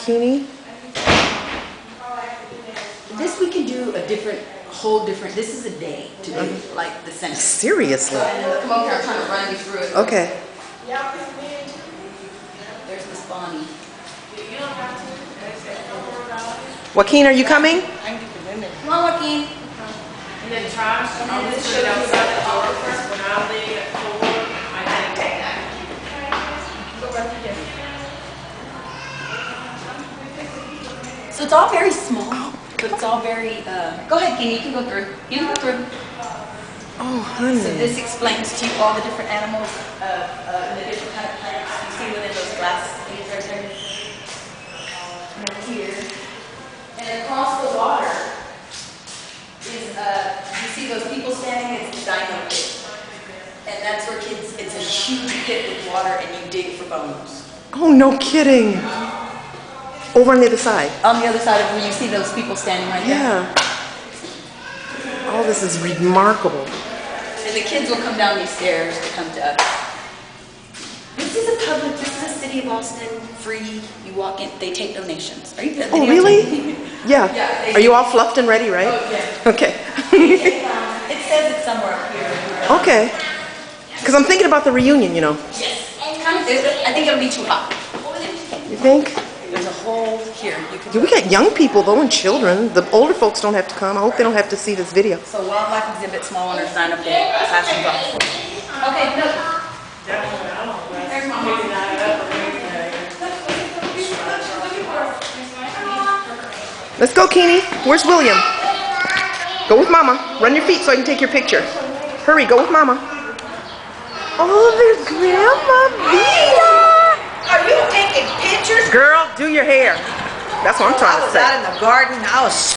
Keeney? This we can do a whole different, this is a day to do, like the census. Seriously? Come over here, I'm trying to run you through it. Okay. There's Miss Bonnie. Joaquin, are you coming? Come on, Joaquin. And then trash, I'll just put it outside the door first. When I leave at 4, I take that. So it's all very small, but it's all very, go ahead, Kenny, you can go through. You can go through. Oh, honey. So this explains to you all the different animals, and the different kind of plants you see within those glass things right there. And over here. And across the water is, you see those people standing, it's the dino pit. And that's where kids, it's a huge pit with water and you dig for bones. Oh, no kidding. Over on the other side. On the other side of where you see those people standing right there. Yeah. Oh, this is remarkable. And the kids will come down these stairs to come to us. This is a public, this is a City of Austin, free, you walk in, they take donations. Are you Oh, really? Yeah. Yeah, Are you all fluffed and ready, right? Oh, yeah. Okay. It says it's somewhere up here. Okay. Because I'm thinking about the reunion, you know. Yes. Kind of, I think it'll be too hot. You think? There's a hole here. You can Yeah, we got young people, though, and children. The older folks don't have to come. I hope they don't have to see this video. So wildlife exhibit, small owners, sign up there, classrooms off. Okay, look. There's my mom. Let's go, Keeney. Where's William? Go with Mama. Run your feet so I can take your picture. Hurry, go with Mama. Oh, there's Grandma Vita. Are you taking pictures? Girl, do your hair. That's what I'm trying to say. I was out in the garden. I was